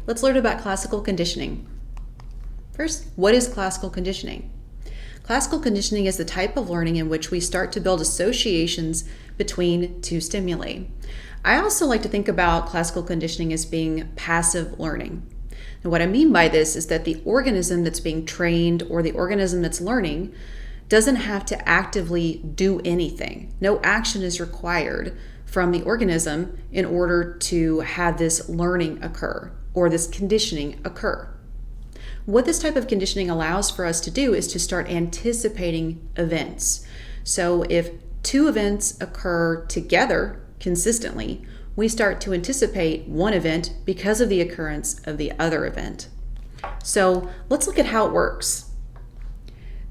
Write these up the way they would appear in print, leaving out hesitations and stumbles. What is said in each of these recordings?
let's learn about classical conditioning. First, what is classical conditioning? Classical conditioning is the type of learning in which we start to build associations between two stimuli. I also like to think about classical conditioning as being passive learning. And what I mean by this is that the organism that's being trained or the organism that's learning doesn't have to actively do anything. No action is required from the organism in order to have this learning occur or this conditioning occur. What this type of conditioning allows for us to do is to start anticipating events. So if two events occur together consistently, we start to anticipate one event because of the occurrence of the other event. So let's look at how it works.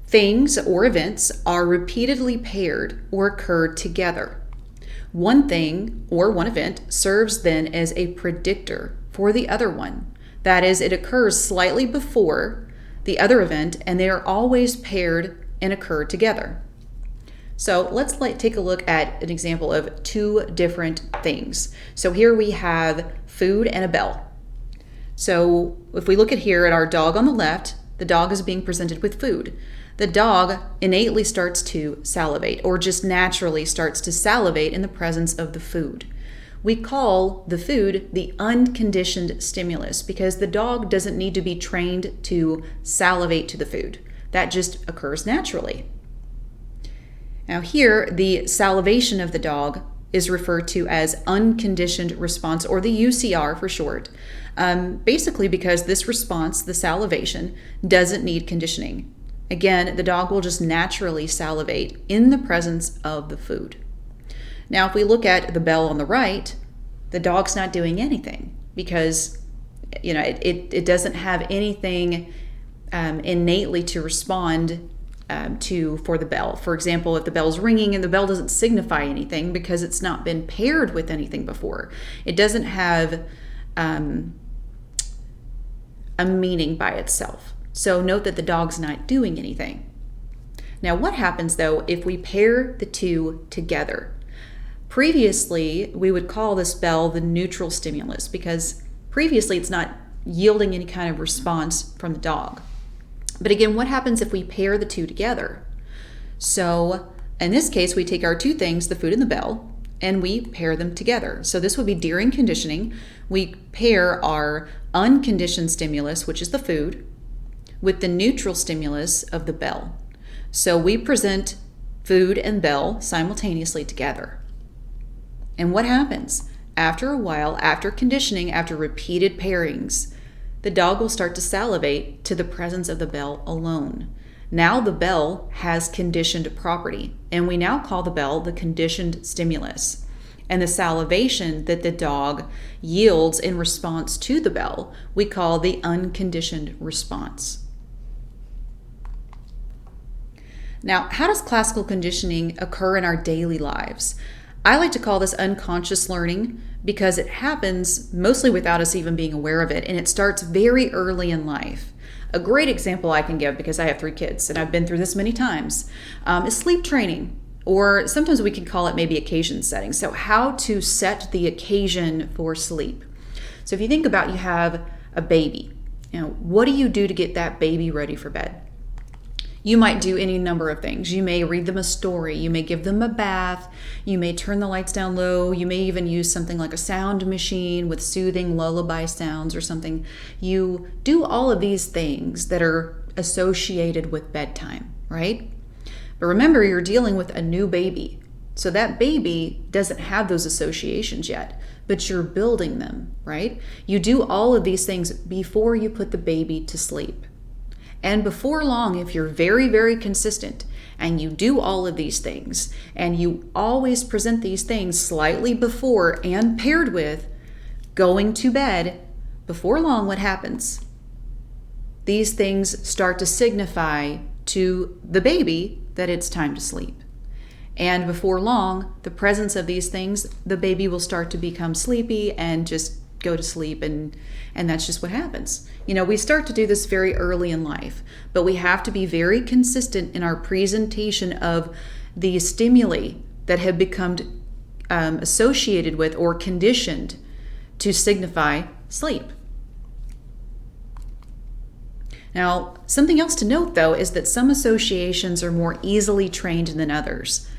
Things or events are repeatedly paired or occur together. One thing or one event serves then as a predictor for the other one. That is, it occurs slightly before the other event, and they are always paired and occur together. So let's take a look at an example of two different things. So here we have food and a bell. So if we look at here at our dog on the left, the dog is being presented with food. The dog innately starts to salivate, or just naturally starts to salivate in the presence of the food. We call the food the unconditioned stimulus because the dog doesn't need to be trained to salivate to the food. That just occurs naturally. Now here, the salivation of the dog is referred to as unconditioned response, or the UCR for short, basically because this response, the salivation, doesn't need conditioning. Again, the dog will just naturally salivate in the presence of the food. Now, if we look at the bell on the right, the dog's not doing anything because, it doesn't have anything innately to respond for the bell. For example, if the bell's ringing and the bell doesn't signify anything because it's not been paired with anything before, it doesn't have a meaning by itself. So note that the dog's not doing anything. Now, what happens though if we pair the two together? Previously, we would call this bell the neutral stimulus because previously it's not yielding any kind of response from the dog. But again, what happens if we pair the two together? So in this case, we take our two things, the food and the bell, and we pair them together. So this would be during conditioning. We pair our unconditioned stimulus, which is the food, with the neutral stimulus of the bell. So we present food and bell simultaneously together. And what happens? After a while, after conditioning, after repeated pairings, the dog will start to salivate to the presence of the bell alone. Now the bell has conditioned property, and we now call the bell the conditioned stimulus. And the salivation that the dog yields in response to the bell, we call the unconditioned response. Now, how does classical conditioning occur in our daily lives? I like to call this unconscious learning because it happens mostly without us even being aware of it, and it starts very early in life. A great example I can give, because I have 3 kids and I've been through this many times, is sleep training, or sometimes we can call it maybe occasion setting. So how to set the occasion for sleep. So if you think about, you have a baby, what do you do to get that baby ready for bed? You might do any number of things. You may read them a story. You may give them a bath. You may turn the lights down low. You may even use something like a sound machine with soothing lullaby sounds or something. You do all of these things that are associated with bedtime, right? But remember, you're dealing with a new baby. So that baby doesn't have those associations yet, but you're building them, right? You do all of these things before you put the baby to sleep. And before long, if you're very, very consistent and you do all of these things and you always present these things slightly before and paired with going to bed, before long, what happens? These things start to signify to the baby that it's time to sleep. And before long, the presence of these things, the baby will start to become sleepy and just go to sleep, and that's just what happens. We start to do this very early in life, but we have to be very consistent in our presentation of the stimuli that have become associated with or conditioned to signify sleep. Now, something else to note though is that some associations are more easily trained than others.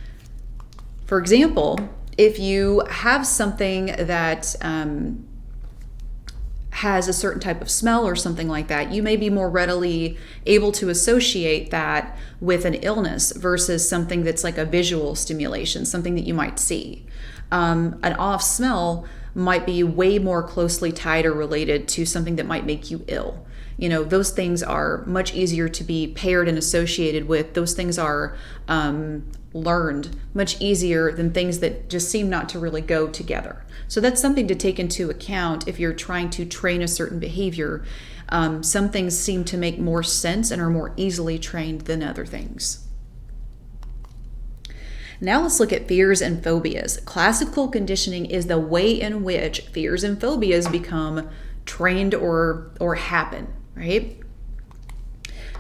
For example, if you have something that has a certain type of smell or something like that, you may be more readily able to associate that with an illness versus something that's like a visual stimulation, something that you might see. An off smell might be way more closely tied or related to something that might make you ill. Those things are much easier to be paired and associated with. Those things are learned much easier than things that just seem not to really go together. So that's something to take into account if you're trying to train a certain behavior. Some things seem to make more sense and are more easily trained than other things. Now let's look at fears and phobias. Classical conditioning is the way in which fears and phobias become trained or happen, right?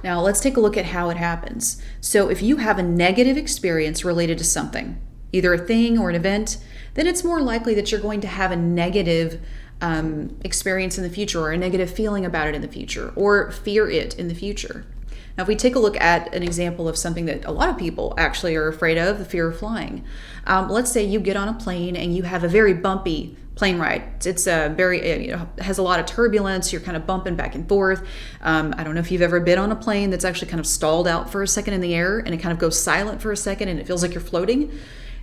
Now let's take a look at how it happens. So if you have a negative experience related to something, either a thing or an event, then it's more likely that you're going to have a negative experience in the future, or a negative feeling about it in the future, or fear it in the future. Now, if we take a look at an example of something that a lot of people actually are afraid of, the fear of flying. Let's say you get on a plane and you have a very bumpy plane ride. It's a very, has a lot of turbulence. You're kind of bumping back and forth. I don't know if you've ever been on a plane that's actually kind of stalled out for a second in the air and it kind of goes silent for a second and it feels like you're floating.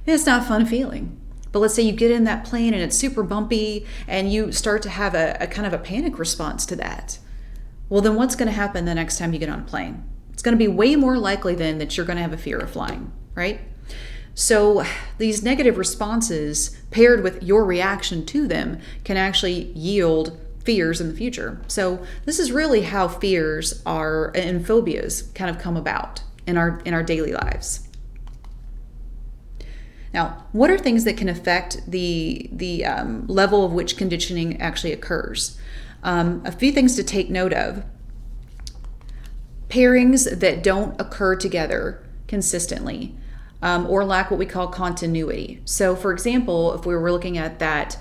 It's not a fun feeling. But let's say you get in that plane and it's super bumpy and you start to have a kind of a panic response to that. Well, then what's going to happen the next time you get on a plane? It's going to be way more likely then that you're going to have a fear of flying, right? So these negative responses paired with your reaction to them can actually yield fears in the future. So this is really how fears are and phobias kind of come about in our daily lives. Now, what are things that can affect the level of which conditioning actually occurs? A few things to take note of. Pairings that don't occur together consistently, or lack what we call continuity. So for example, if we were looking at that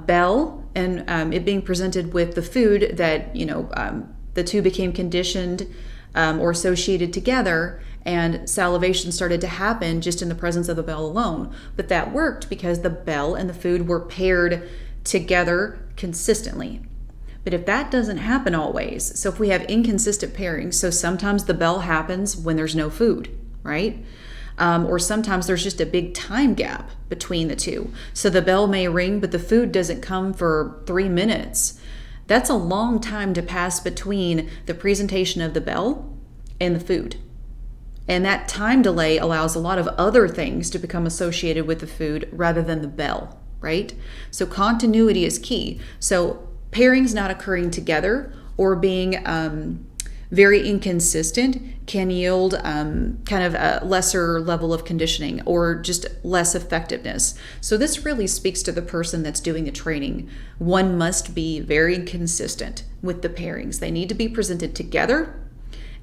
bell and it being presented with the food that, the two became conditioned or associated together, and salivation started to happen just in the presence of the bell alone. But that worked because the bell and the food were paired together consistently. But if that doesn't happen always, so if we have inconsistent pairings, so sometimes the bell happens when there's no food, right? Or sometimes there's just a big time gap between the two. So the bell may ring, but the food doesn't come for 3 minutes. That's a long time to pass between the presentation of the bell and the food. And that time delay allows a lot of other things to become associated with the food rather than the bell, right? So continuity is key. So pairings not occurring together or being very inconsistent can yield kind of a lesser level of conditioning or just less effectiveness. So this really speaks to the person that's doing the training. One must be very consistent with the pairings. They need to be presented together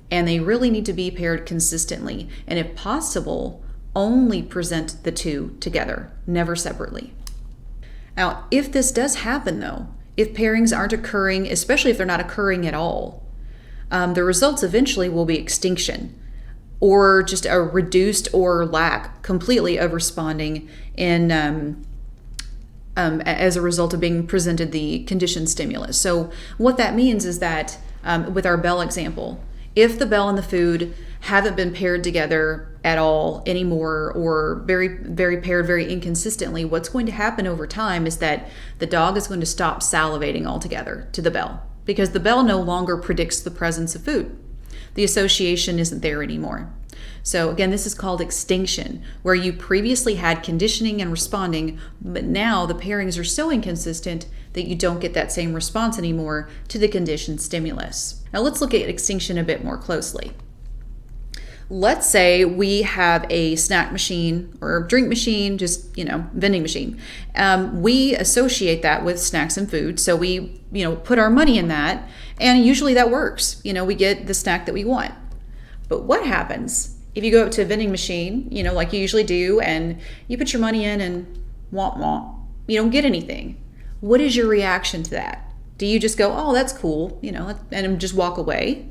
and they really need to be paired consistently. And if possible, only present the two together, never separately. Now, if this does happen though, if pairings aren't occurring, especially if they're not occurring at all, the results eventually will be extinction or just a reduced or lack completely of responding in as a result of being presented the conditioned stimulus. So what that means is that with our bell example, if the bell and the food haven't been paired together at all anymore or very, very paired very inconsistently, what's going to happen over time is that the dog is going to stop salivating altogether to the bell because the bell no longer predicts the presence of food. The association isn't there anymore. So again, this is called extinction, where you previously had conditioning and responding, but now the pairings are so inconsistent that you don't get that same response anymore to the conditioned stimulus. Now let's look at extinction a bit more closely. Let's say we have a snack machine or drink machine, just, vending machine. We associate that with snacks and food. So we, put our money in that and usually that works. We get the snack that we want. But what happens if you go up to a vending machine, like you usually do, and you put your money in and womp womp, you don't get anything? What is your reaction to that? Do you just go, oh, that's cool, and just walk away?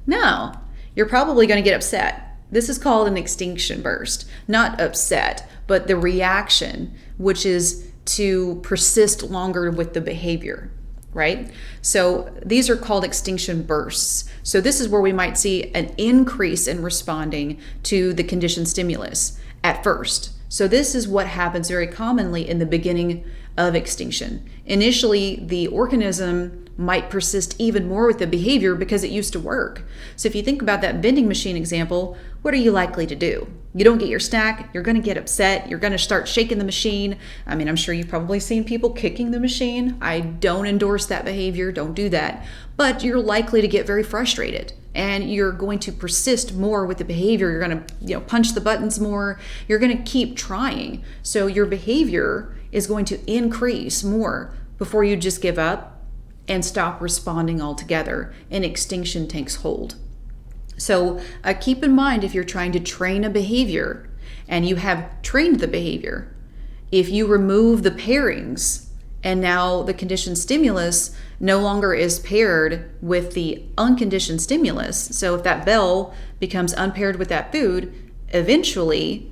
No, you're probably going to get upset. This is called an extinction burst. Not upset, but the reaction, which is to persist longer with the behavior, right? So these are called extinction bursts. So this is where we might see an increase in responding to the conditioned stimulus at first. So this is what happens very commonly in the beginning of extinction. Initially, the organism might persist even more with the behavior because it used to work. So if you think about that vending machine example, what are you likely to do? You don't get your snack, you're going to get upset, you're going to start shaking the machine. I mean, I'm sure you've probably seen people kicking the machine. I don't endorse that behavior, don't do that. But you're likely to get very frustrated and you're going to persist more with the behavior. You're going to, punch the buttons more. You're going to keep trying. So your behavior is going to increase more before you just give up and stop responding altogether and extinction takes hold. So keep in mind, if you're trying to train a behavior and you have trained the behavior, if you remove the pairings and now the conditioned stimulus no longer is paired with the unconditioned stimulus, so if that bell becomes unpaired with that food, eventually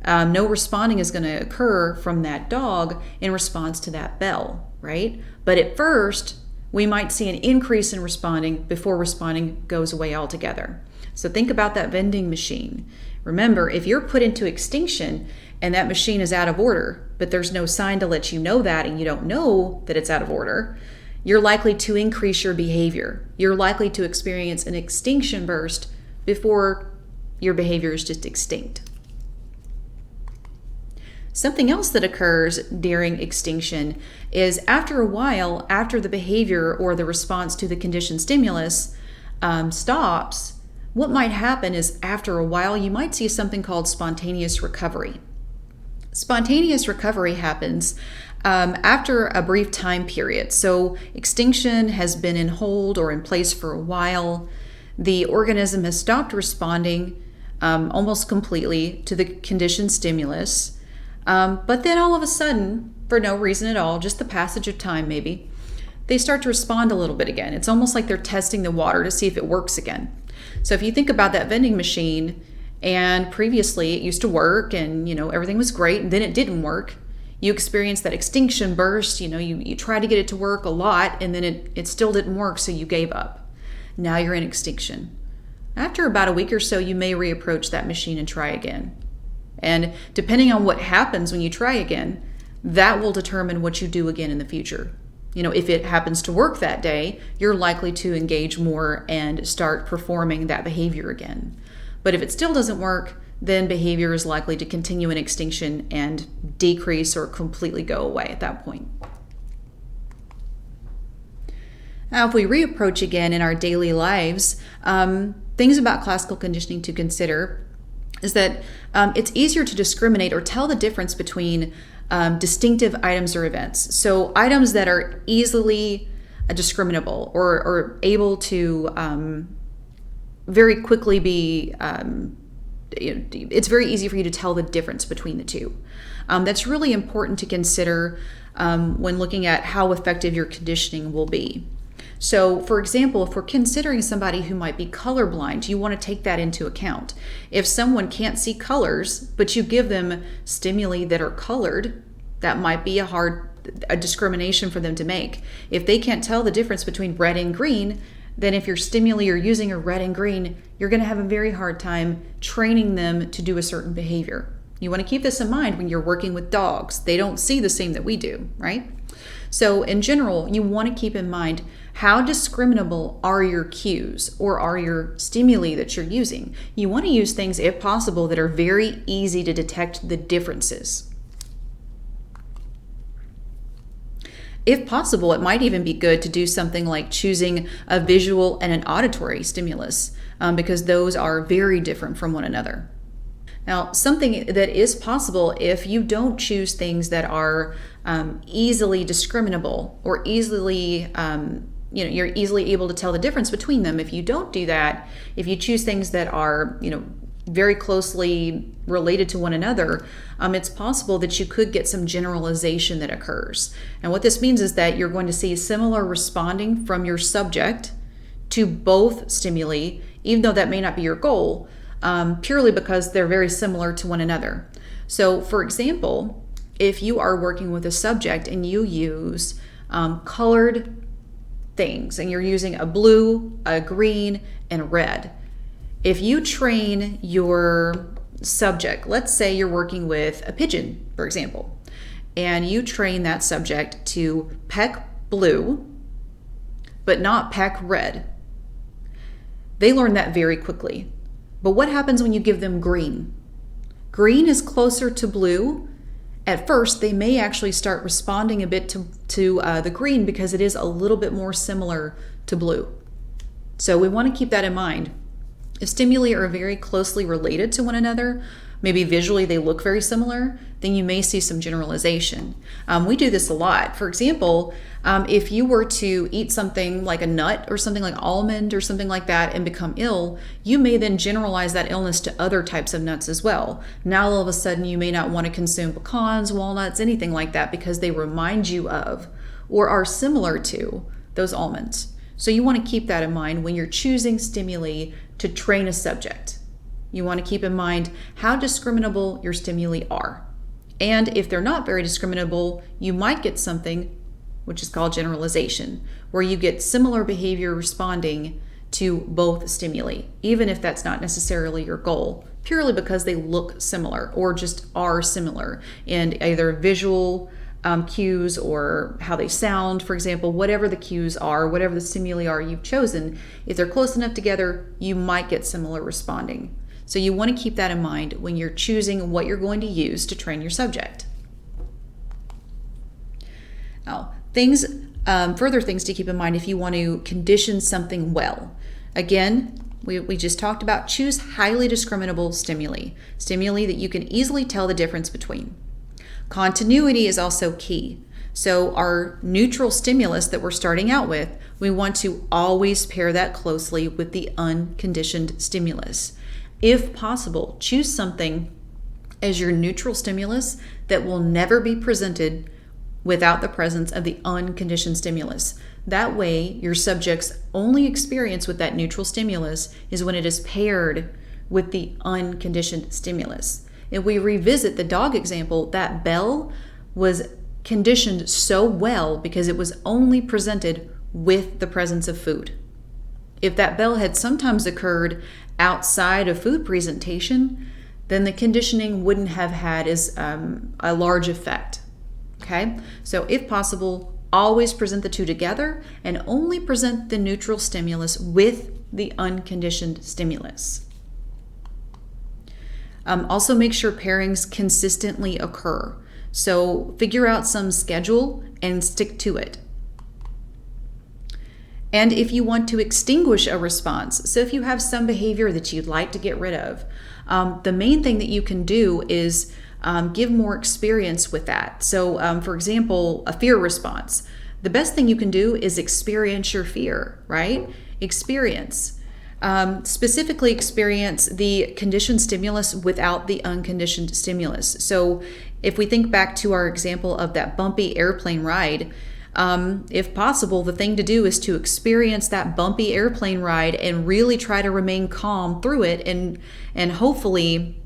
no responding is going to occur from that dog in response to that bell, right? But at first, we might see an increase in responding before responding goes away altogether. So think about that vending machine. Remember, if you're put into extinction and that machine is out of order, but there's no sign to let you know that and you don't know that it's out of order, you're likely to increase your behavior. You're likely to experience an extinction burst before your behavior is just extinct. Something else that occurs during extinction is after a while, after the behavior or the response to the conditioned stimulus stops, what might happen is after a while, you might see something called spontaneous recovery. Spontaneous recovery happens after a brief time period. So extinction has been in hold or in place for a while. The organism has stopped responding almost completely to the conditioned stimulus. But then all of a sudden, for no reason at all, just the passage of time maybe, they start to respond a little bit again. It's almost like they're testing the water to see if it works again. So if you think about that vending machine, and previously it used to work and everything was great, and then it didn't work, you experienced that extinction burst, you tried to get it to work a lot and then it still didn't work, so you gave up. Now you're in extinction. After about a week or so, you may reapproach that machine and try again. And depending on what happens when you try again, that will determine what you do again in the future. If it happens to work that day, you're likely to engage more and start performing that behavior again. But if it still doesn't work, then behavior is likely to continue in extinction and decrease or completely go away at that point. Now, if we reapproach again in our daily lives, things about classical conditioning to consider is that it's easier to discriminate or tell the difference between distinctive items or events. So items that are easily discriminable or able to very quickly be, it's very easy for you to tell the difference between the two. That's really important to consider when looking at how effective your conditioning will be. So, for example, if we're considering somebody who might be colorblind, you want to take that into account. If someone can't see colors, but you give them stimuli that are colored, that might be a discrimination for them to make. If they can't tell the difference between red and green, then if your stimuli you're using are red and green, you're going to have a very hard time training them to do a certain behavior. You want to keep this in mind when you're working with dogs. They don't see the same that we do, right? So in general, you want to keep in mind, how discriminable are your cues or are your stimuli that you're using? You want to use things, if possible, that are very easy to detect the differences. If possible, it might even be good to do something like choosing a visual and an auditory stimulus because those are very different from one another. Now, something that is possible if you don't choose things that are easily discriminable or easily, you're easily able to tell the difference between them. If you don't do that, if you choose things that are, very closely related to one another, it's possible that you could get some generalization that occurs. And what this means is that you're going to see similar responding from your subject to both stimuli even though that may not be your goal, purely because they're very similar to one another. So, for example, if you are working with a subject and you use colored things, and you're using a blue, a green, and a red, if you train your subject, let's say you're working with a pigeon, for example, and you train that subject to peck blue, but not peck red, they learn that very quickly. But what happens when you give them green? Green is closer to blue. At first, they may actually start responding a bit to the green because it is a little bit more similar to blue. So we want to keep that in mind. If stimuli are very closely related to one another, maybe visually they look very similar, then you may see some generalization. We do this a lot. For example, if you were to eat something like a nut or something like almond or something like that and become ill, you may then generalize that illness to other types of nuts as well. Now all of a sudden you may not want to consume pecans, walnuts, anything like that because they remind you of or are similar to those almonds. So you want to keep that in mind when you're choosing stimuli to train a subject. You want to keep in mind how discriminable your stimuli are. And if they're not very discriminable, you might get something which is called generalization, where you get similar behavior responding to both stimuli, even if that's not necessarily your goal, purely because they look similar or just are similar in either visual cues or how they sound, for example, whatever the cues are, whatever the stimuli are you've chosen, if they're close enough together, you might get similar responding. So you want to keep that in mind when you're choosing what you're going to use to train your subject. Now, further things to keep in mind if you want to condition something well. Again, we just talked about choose highly discriminable stimuli that you can easily tell the difference between. Continuity is also key. So our neutral stimulus that we're starting out with, we want to always pair that closely with the unconditioned stimulus. If possible, choose something as your neutral stimulus that will never be presented without the presence of the unconditioned stimulus. That way, your subject's only experience with that neutral stimulus is when it is paired with the unconditioned stimulus. If we revisit the dog example, that bell was conditioned so well because it was only presented with the presence of food. If that bell had sometimes occurred outside of food presentation, then the conditioning wouldn't have had as a large effect. Okay, so if possible, always present the two together and only present the neutral stimulus with the unconditioned stimulus. Also make sure pairings consistently occur. So figure out some schedule and stick to it. And if you want to extinguish a response, so if you have some behavior that you'd like to get rid of, the main thing that you can do is give more experience with that. So for example, a fear response. The best thing you can do is experience your fear, right? Specifically experience the conditioned stimulus without the unconditioned stimulus. So if we think back to our example of that bumpy airplane ride, if possible, the thing to do is to experience that bumpy airplane ride and really try to remain calm through it, and hopefully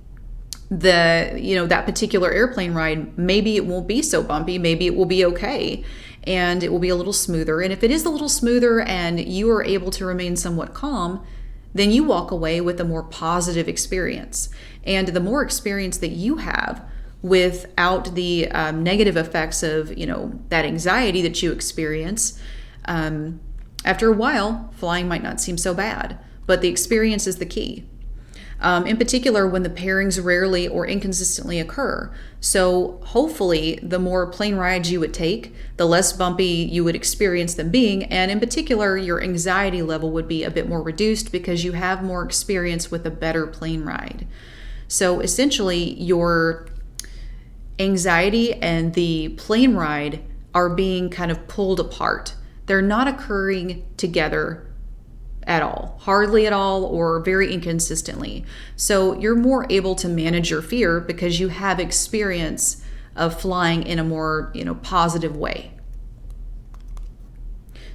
that particular airplane ride, maybe it won't be so bumpy, maybe it will be okay, and it will be a little smoother. And if it is a little smoother and you are able to remain somewhat calm, then you walk away with a more positive experience. And the more experience that you have without the negative effects of that anxiety that you experience, after a while, flying might not seem so bad, but the experience is the key. In particular, when the pairings rarely or inconsistently occur. So hopefully, the more plane rides you would take, the less bumpy you would experience them being, and in particular, your anxiety level would be a bit more reduced because you have more experience with a better plane ride. So essentially, your anxiety and the plane ride are being kind of pulled apart. They're not occurring together at all, hardly at all, or very inconsistently. So you're more able to manage your fear because you have experience of flying in a more, positive way.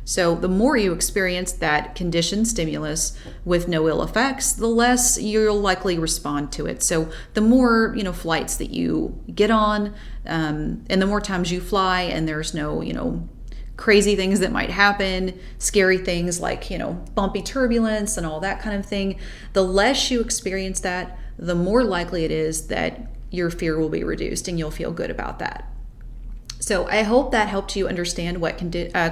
So the more you experience that conditioned stimulus with no ill effects, the less you'll likely respond to it. So the more, flights that you get on, and the more times you fly and there's no, crazy things that might happen, scary things like, bumpy turbulence and all that kind of thing, the less you experience that, the more likely it is that your fear will be reduced and you'll feel good about that. So I hope that helped you understand what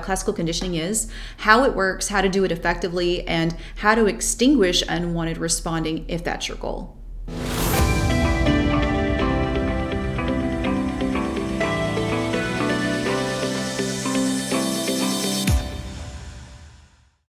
classical conditioning is, how it works, how to do it effectively, and how to extinguish unwanted responding if that's your goal.